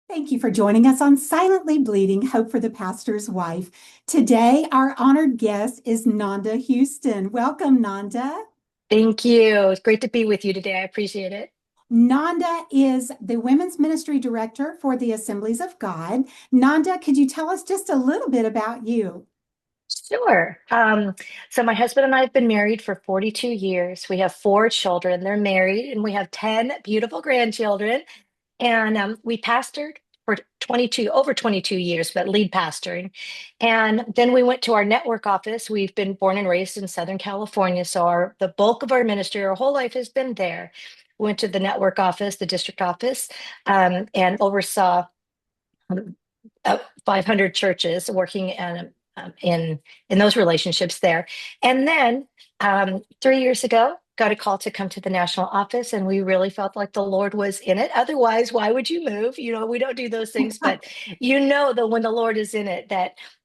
Thank you for joining us on Silently Bleeding Hope for the Pastor's Wife. Today, our honored guest is Nonda Houston. Welcome, Nonda. Thank you. It's great to be with you today. I appreciate it. Nonda is the Women's Ministry Director for the Assemblies of God. Nonda, could you tell us just a little bit about you? Sure. So my husband and I have been married for 42 years. We have four children. They're married, and we have 10 beautiful grandchildren. And we pastored for over 22 years, but lead pastoring. And then we went to our network office. We've been born and raised in Southern California, so the bulk of our ministry, our whole life has been there. We went to the network office, the district office, and oversaw um, 500 churches working in those relationships there. And then 3 years ago, got a call to come to the national office, and we really felt like the Lord was in it. Otherwise, why would you move? We don't do those things, but that when the Lord is in it,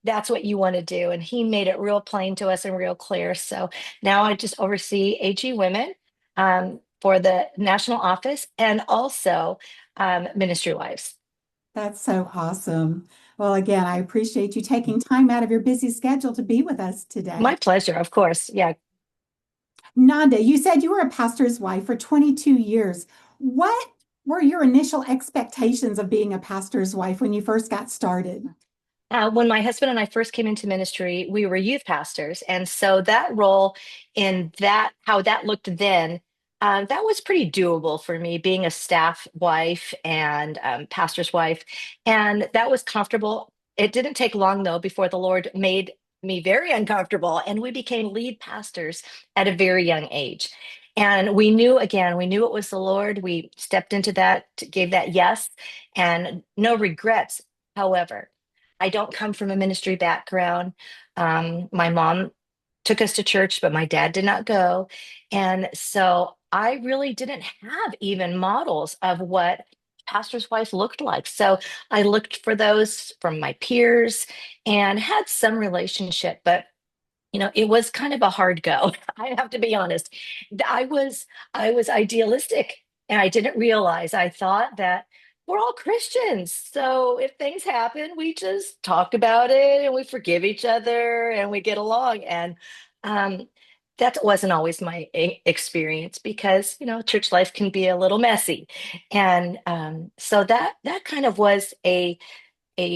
that's what you want to do. And He made it real plain to us and real clear. So now I just oversee AG Women for the national office and also Ministry Wives. That's so awesome. Well, again, I appreciate you taking time out of your busy schedule to be with us My today. pleasure, of course. Yeah. Nanda, you said you were a pastor's wife for 22 years. What were your initial expectations of being a pastor's wife when you first got started? When my husband and I first came into ministry, we were youth pastors. And so that role how that looked then, that was pretty doable for me, being a staff wife and pastor's wife. And that was comfortable. It didn't take long, though, before the Lord made me very uncomfortable. And we became lead pastors at a very young age. And we knew it was the Lord. We stepped into that, gave that yes, and no regrets. However, I don't come from a ministry background. My mom took us to church, but my dad did not go. And so I really didn't have even models of what pastor's wife looked like. So I looked for those from my peers and had some relationship, but it was kind of a hard go. I have to be honest. I was I was idealistic, and I didn't realize. I thought that we're all Christians. So if things happen, we just talk about it and we forgive each other and we get along. And um, that wasn't always my experience, because church life can be a little messy. And so that kind of was a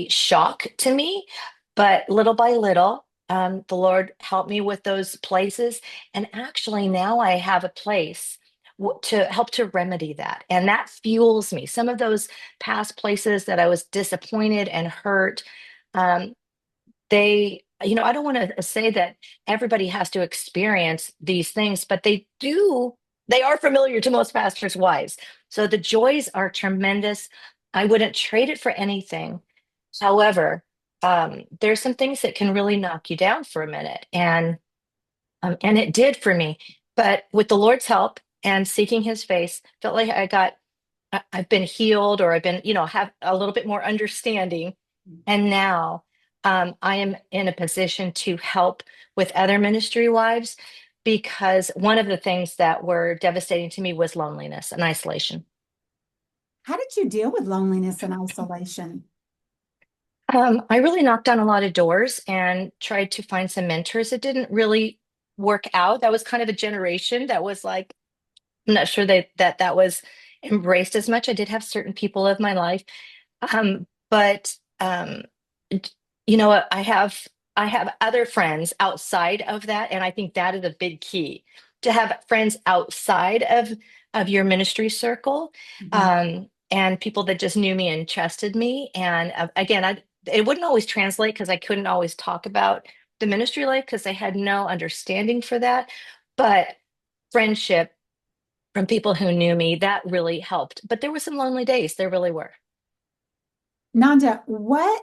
shock to me. But little by little, the Lord helped me with those places. And actually, now I have a place to help to remedy that. And that fuels me. Some of those past places that I was disappointed and hurt, um, I don't want to say that everybody has to experience these things, but they do. They are familiar to most pastors' wives. So the joys are tremendous. I wouldn't trade it for anything. However, there's some things that can really knock you down for a minute, and it did for me. But with the Lord's help and seeking His face, felt like I've been healed, or I've been, have a little bit more understanding, and now I am in a position to help with other ministry wives, because one of the things that were devastating to me was loneliness and isolation. How did you deal with loneliness and isolation? I really knocked on a lot of doors and tried to find some mentors. It didn't really work out. That was kind of a generation that was like, I'm not sure that was embraced as much. I did have certain people of my life, but I have other friends outside of that, and I think that is a big key, to have friends outside of your ministry circle, Mhm. and people that just knew me and trusted me. And again, it wouldn't always translate, because I couldn't always talk about the ministry life because I had no understanding for that. But friendship from people who knew me, that really helped. But there were some lonely days. There really were. Nanda, what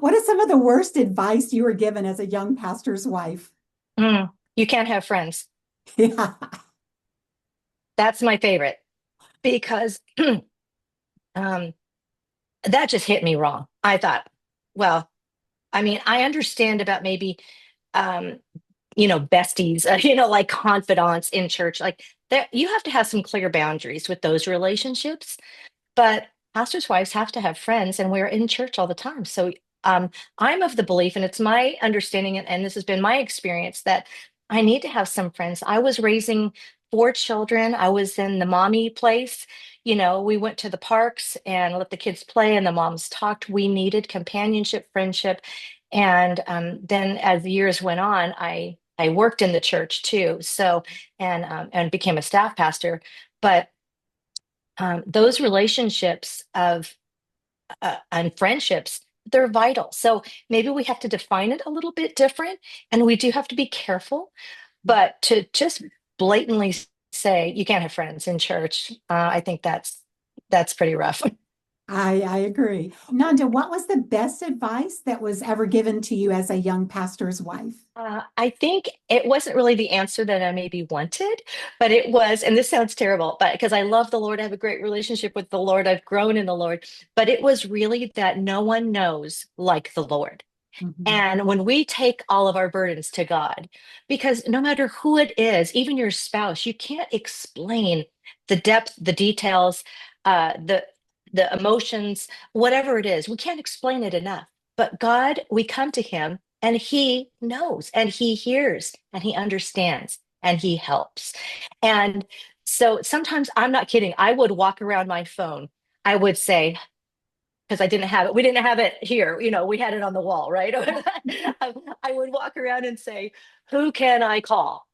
what is some of the worst advice you were given as a young pastor's wife? You can't have friends. Yeah. That's my favorite, because um, that just hit me wrong. I thought, well, I mean, I understand about maybe, um, besties, like confidants in church, like that. You have to have some clear boundaries with those relationships. But pastors' wives have to have friends, and we're in church all the time. So um, I'm of the belief, and it's my understanding, and this has been my experience, that I need to have some friends. I was raising four children. I was in the mommy place. We went to the parks and let the kids play, and the moms talked. We needed companionship, friendship. And then as the years went on, I worked in the church too. So and became a staff pastor. But those relationships of and friendships, they're vital. So maybe we have to define it a little bit different, and we do have to be careful. But to just blatantly say you can't have friends in church, I think that's pretty rough. I agree. Nanda, what was the best advice that was ever given to you as a young pastor's wife? I think it wasn't really the answer that I maybe wanted, but it was, and this sounds terrible, but because I love the Lord, I have a great relationship with the Lord, I've grown in the Lord, but it was really that no one knows like the Lord. Mhm. And when we take all of our burdens to God, because no matter who it is, even your spouse, you can't explain the depth, the details, the emotions, whatever it is. We can't explain it enough. But God, we come to Him and He knows and He hears and He understands and He helps. And so sometimes I'm not kidding. I would walk around my phone. I would say, because I didn't have it. We didn't have it here. We had it on the wall, right? I would walk around and say, "Who can I call?"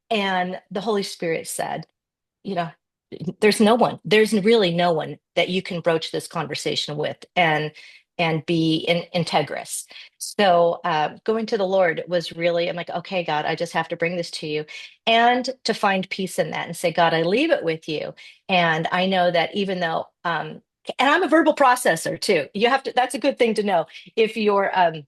And the Holy Spirit said, you know, there's no one. There's really no one that you can broach this conversation with and be integrous. So going to the Lord was really, I'm like, okay, God, I just have to bring this to you, and to find peace in that and say, God, I leave it with you. And I know that even though, and I'm a verbal processor too. You have to. That's a good thing to know if you're an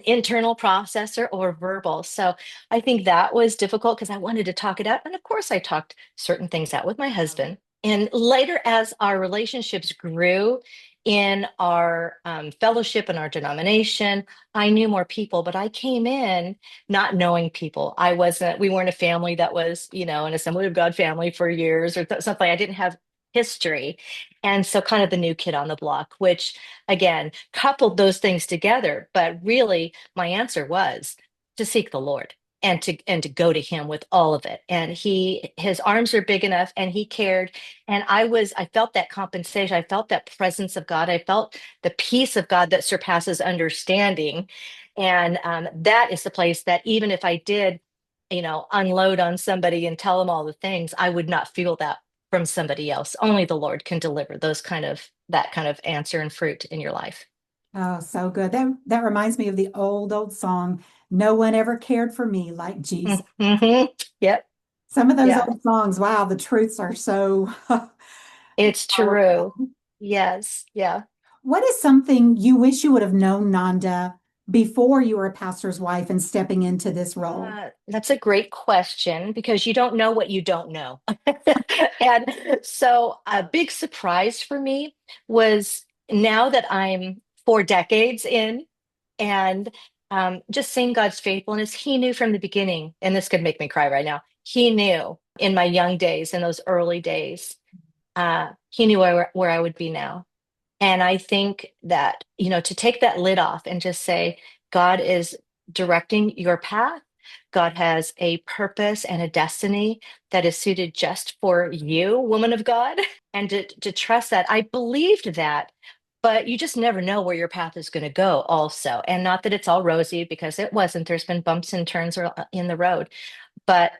internal processor or verbal. So I think that was difficult because I wanted to talk it out. And of course, I talked certain things out with my husband. And later, as our relationships grew in our fellowship and our denomination, I knew more people, but I came in not knowing people. We weren't a family that was, an Assembly of God family for years or something. I didn't have history. And so, kind of the new kid on the block, which again, coupled those things together. But really, my answer was to seek the Lord and to go to him with all of it. And his arms are big enough and he cared. And I felt that compensation. I felt that presence of God. I felt the peace of God that surpasses understanding. And that is the place that even if I did, unload on somebody and tell them all the things, I would not feel that from somebody else. Only the Lord can deliver that kind of answer and fruit in your life. Oh, so good. That reminds me of the old song, No One Ever Cared for Me Like Jesus. Mm-hmm. Yep. Some of those Yeah. old songs, wow, the truths are so It's true. powerful. Yes. Yeah. What is something you wish you would have known, Nanda, before you were a pastor's wife and stepping into this role? That's a great question because you don't know what you don't know. And so a big surprise for me was now that I'm 4 decades in and just seeing God's faithfulness. He knew from the beginning, and this could make me cry right now. He knew in my young days, in those early days, he knew where I would be now. And I think that, to take that lid off and just say, God is directing your path. God has a purpose and a destiny that is suited just for you, woman of God. And to trust that. I believed that, but you just never know where your path is going to go, also. And not that it's all rosy because it wasn't. There's been bumps and turns in the road. But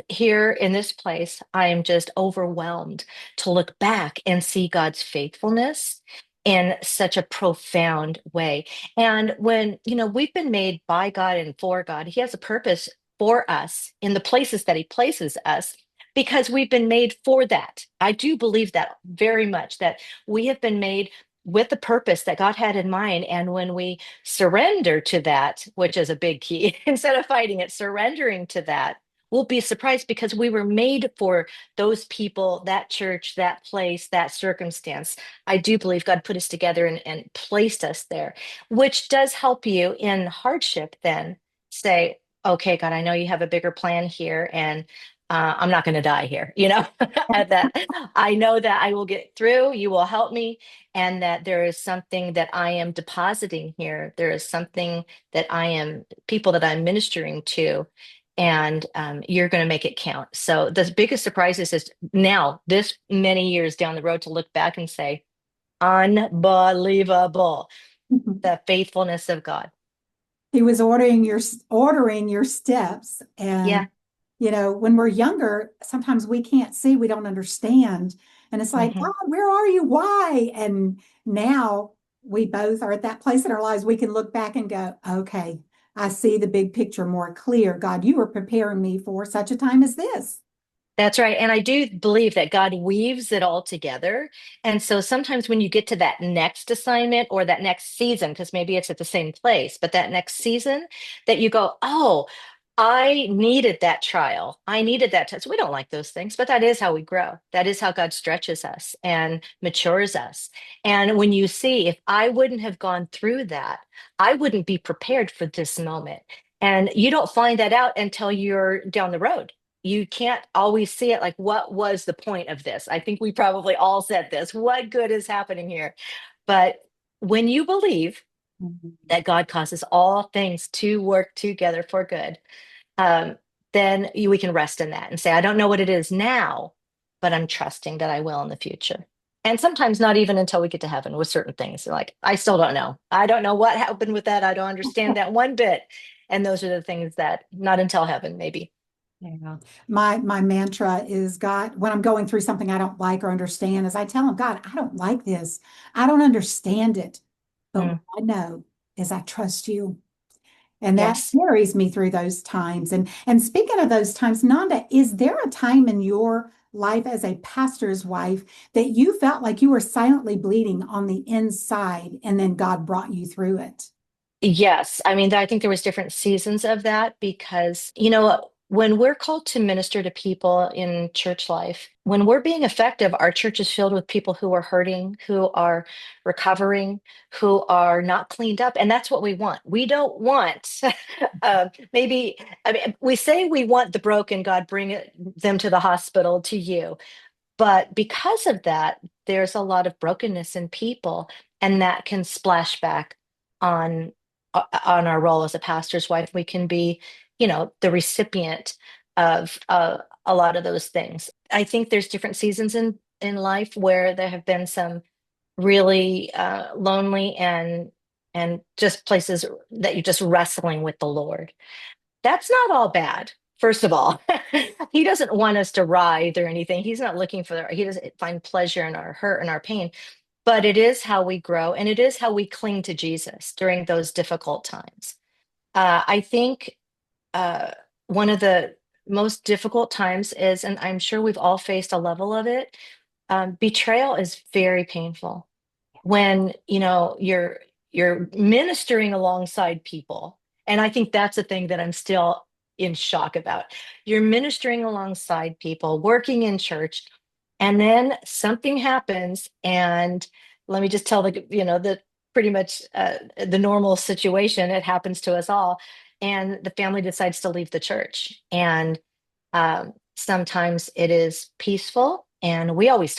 here in this place, I am just overwhelmed to look back and see God's faithfulness in such a profound way. And when, we've been made by God and for God, He has a purpose for us in the places that He places us because we've been made for that. I do believe that very much, that we have been made with the purpose that God had in mind. And when we surrender to that, which is a big key, instead of fighting it, surrendering to that, we'll be surprised because we were made for those people, that church, that place, that circumstance. I do believe God put us together and placed us there, which does help you in hardship then say, okay, God, I know you have a bigger plan here. And I'm not going to die here, at that I know that I will get through, you will help me, and that there is something that I am depositing here. There is something that people that I'm ministering to, and you're going to make it count. So the biggest surprise is now, this many years down the road, to look back and say, unbelievable, the faithfulness of God. He was ordering your steps. And, Yeah. when we're younger, sometimes we can't see, we don't understand. And it's like, Hmm. God, where are you? Why? And now we both are at that place in our lives. We can look back and go, okay, I see the big picture more clear. God, you were preparing me for such a time as this. That's right. And I do believe that God weaves it all together. And so sometimes when you get to that next assignment or that next season, because maybe it's at the same place, but that next season, that you go, oh, I needed that trial. I needed that test. We don't like those things, but that is how we grow. That is how God stretches us and matures us. And when you see, if I wouldn't have gone through that, I wouldn't be prepared for this moment. And you don't find that out until you're down the road. You can't always see it, like, what was the point of this? I think we probably all said this. What good is happening here? But when you believe Mhm. that God causes all things to work together for good, um, then we can rest in that and say, I don't know what it is now, but I'm trusting that I will in the future. And sometimes not even until we get to heaven with certain things. Like, I still don't know. I don't know what happened with that. I don't understand that one bit. And those are the things that not until heaven, maybe. Yeah. My mantra is, God, when I'm going through something I don't like or understand, is I tell him, God, I don't like this. I don't understand it. But what Mm, I know is I trust you. And that yes. carries me through those times. And speaking of those times, Nanda, is there a time in your life as a pastor's wife that you felt like you were silently bleeding on the inside and then God brought you through it? Yes. I mean, I think there was different seasons of that because, when we're called to minister to people in church life, when we're being effective, our church is filled with people who are hurting, who are recovering, who are not cleaned up. And that's what we want. We don't want, maybe, I mean, we say we want the broken, God, them to the hospital, to you. But because of that, there's a lot of brokenness in people, and that can splash back on on our role as a pastor's wife. We can be, the recipient of a lot of those things. I think there's different seasons in life where there have been some really lonely and just places that you're just wrestling with the Lord. That's not all bad. First of all, he doesn't want us to writhe or anything. He's not looking he doesn't find pleasure in our hurt and our pain, but it is how we grow and it is how we cling to Jesus during those difficult times. I think uh, one of the most difficult times is, and I'm sure we've all faced a level of it, betrayal is very painful when you're ministering alongside people. And I think that's a thing that I'm still in shock about. You're ministering alongside people, working in church, and then something happens, and let me just tell the pretty much the normal situation. It happens to us all, and the family decides to leave the church. And sometimes it is peaceful, and we always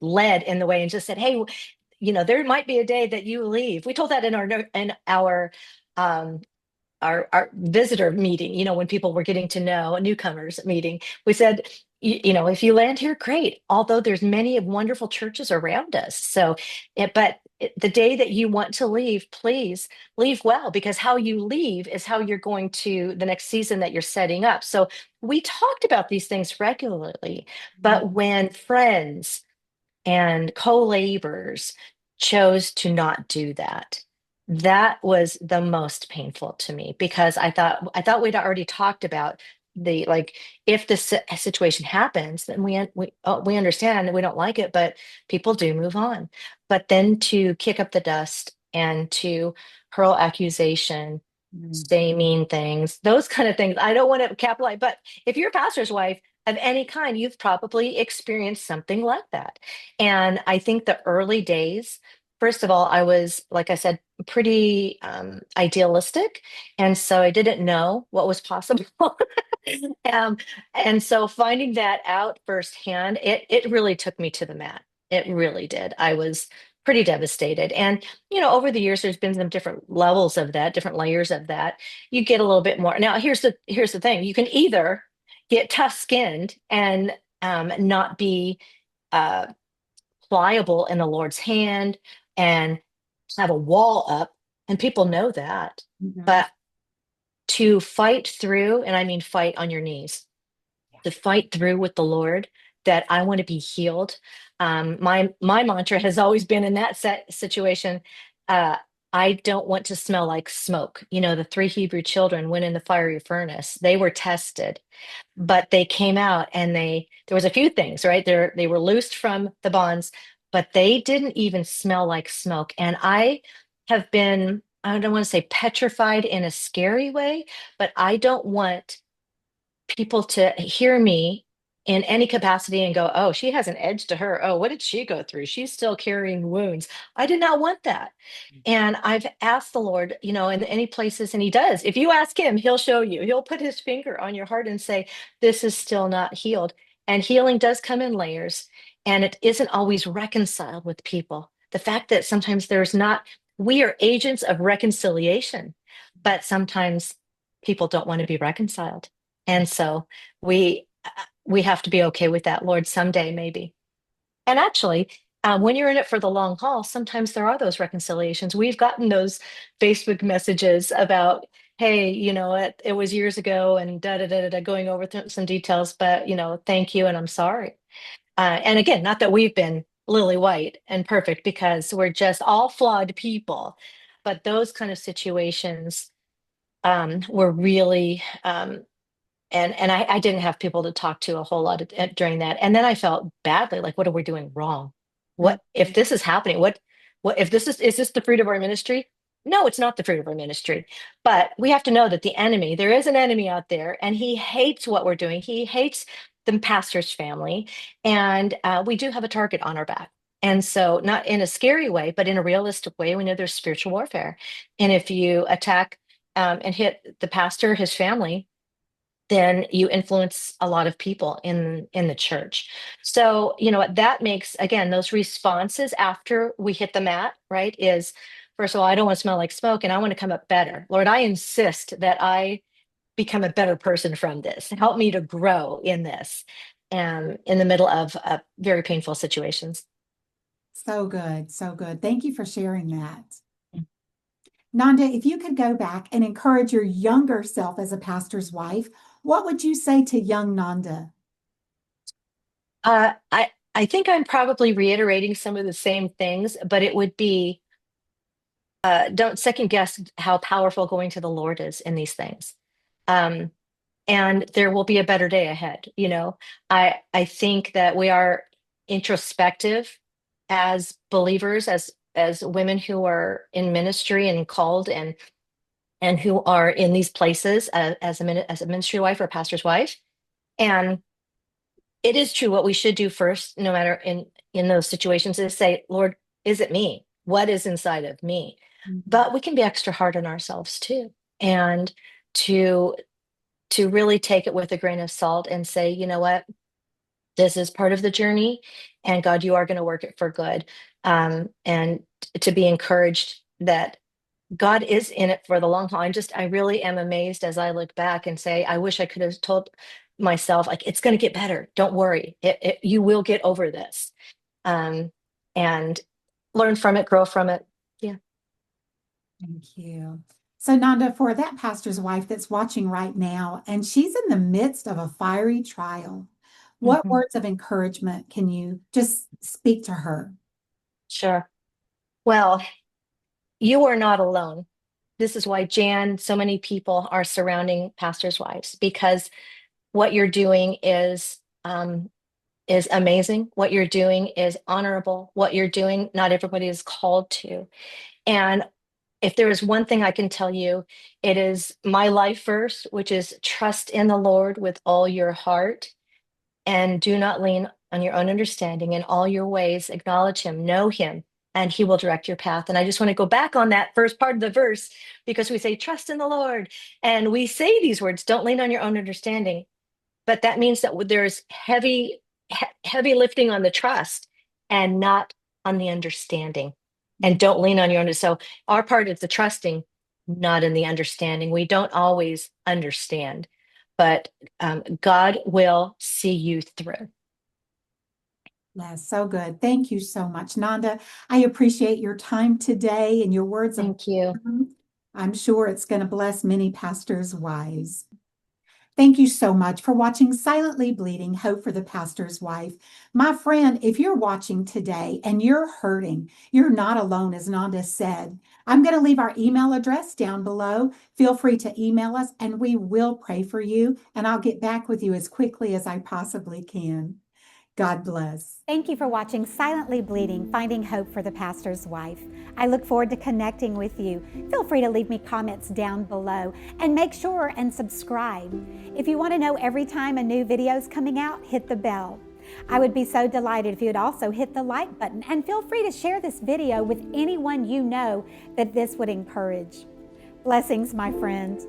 led in the way and just said, hey, there might be a day that you leave. We told that um, our visitor meeting, when people were getting to know a newcomers meeting. We said, if you land here, great. Although there's many wonderful churches around us. So, the day that you want to leave, please leave well, because how you leave is how you're going to the next season that you're setting up. So we talked about these things regularly, but when friends and co-laborers chose to not do that, that was the most painful to me, because I thought we'd already talked about the, like, if this situation happens, then we understand and we don't like it, but people do move on. But then to kick up the dust and to hurl accusation, Mm. say mean things, those kind of things, I don't want to capitalize, but if you're a pastor's wife of any kind, you've probably experienced something like that. And I think the early days, first of all, I was, like I said, pretty idealistic. And so I didn't know what was possible. Um, and so finding that out firsthand, it really took me to the mat. It really did. I was pretty devastated. And, over the years, there's been some different levels of that, different layers of that. You get a little bit more. Now, here's the thing. You can either get tough-skinned and not be uh, pliable in the Lord's hand and have a wall up, and people know that. Mhm. But to fight through, and I mean fight on your knees, to fight through with the Lord, that I want to be healed. My mantra has always been in that situation. Uh, I don't want to smell like smoke. The three Hebrew children went in the fiery furnace. They were tested, but they came out and there was a few things, right? They were loosed from the bonds, but they didn't even smell like smoke. And I have been, I don't want to say petrified in a scary way, but I don't want people to hear me in any capacity and go, oh, she has an edge to her. Oh, what did she go through? She's still carrying wounds. I did not want that. And I've asked the Lord, in any places, and He does. If you ask Him, He'll show you. He'll put His finger on your heart and say, this is still not healed. And healing does come in layers, and it isn't always reconciled with people. The fact that sometimes we are agents of reconciliation, but sometimes people don't want to be reconciled. And so we have to be okay with that, Lord, someday maybe. And actually, when you're in it for the long haul, sometimes there are those reconciliations. We've gotten those Facebook messages about, hey, it was years ago and da da da da, da, going over some details, but thank you and I'm sorry. And again, not that we've been lily white and perfect, because we're just all flawed people, but those kind of situations were really and I didn't have people to talk to a whole lot during that. And then I felt badly, like, what are we doing wrong? What if this is happening? What if is this the fruit of our ministry? No, it's not the fruit of our ministry. But we have to know that there is an enemy out there, and he hates what we're doing. He hates the pastor's family, and we do have a target on our back. And so, not in a scary way, but in a realistic way, we know there's spiritual warfare. And if you attack and hit the pastor, his family, then you influence a lot of people in the church. So, what that makes, again, those responses after we hit the mat, right, is first of all, I don't want to smell like smoke and I want to come up better. Lord, I insist that I become a better person from this. Help me to grow in this in the middle of very painful situations. So good. So good. Thank you for sharing that. Nonda, if you could go back and encourage your younger self as a pastor's wife, what would you say to young Nonda? I think I'm probably reiterating some of the same things, but it would be don't second guess how powerful going to the Lord is in these things. Um, and there will be a better day ahead. I think that we are introspective as believers, as women who are in ministry and called and who are in these places as a ministry wife or a pastor's wife. And it is true, what we should do first, no matter in those situations, is say, Lord, is it me? What is inside of me? Mhm. But we can be extra hard on ourselves too, and to really take it with a grain of salt and say, you know what, this is part of the journey, and God, you are going to work it for good. And to be encouraged that God is in it for the long haul. I really am amazed as I look back and say, I wish I could have told myself, like, it's going to get better. Don't worry. You will get over this. Um, and learn from it, grow from it. Yeah. Thank you. So, Nonda, for that pastor's wife that's watching right now, and she's in the midst of a fiery trial, what Mhm. words of encouragement can you just speak to her? Sure. Well, you are not alone. This is why, Jan, so many people are surrounding pastors' wives, because what you're doing is amazing. What you're doing is honorable. What you're doing, not everybody is called to. And if there is one thing I can tell you, it is my life verse, which is trust in the Lord with all your heart and do not lean on your own understanding. In all your ways, acknowledge him, know him, and he will direct your path. And I just want to go back on that first part of the verse, because we say, trust in the Lord. And we say these words, don't lean on your own understanding. But that means that there's heavy lifting on the trust and not on the understanding. And don't lean on your own. So our part is the trusting, not in the understanding. We don't always understand, but God will see you through. Yes, so good. Thank you so much, Nonda. I appreciate your time today and your words of Thank you. wisdom. I'm sure it's going to bless many pastors' wives. Thank you so much for watching Silently Bleeding, Hope for the Pastor's Wife. My friend, if you're watching today and you're hurting, you're not alone, as Nonda said. I'm going to leave our email address down below. Feel free to email us and we will pray for you. And I'll get back with you as quickly as I possibly can. God bless. Thank you for watching Silently Bleeding, Finding Hope for the Pastor's Wife. I look forward to connecting with you. Feel free to leave me comments down below and make sure and subscribe. If you want to know every time a new video is coming out, hit the bell. I would be so delighted if you would also hit the like button, and feel free to share this video with anyone you know that this would encourage. Blessings, my friends.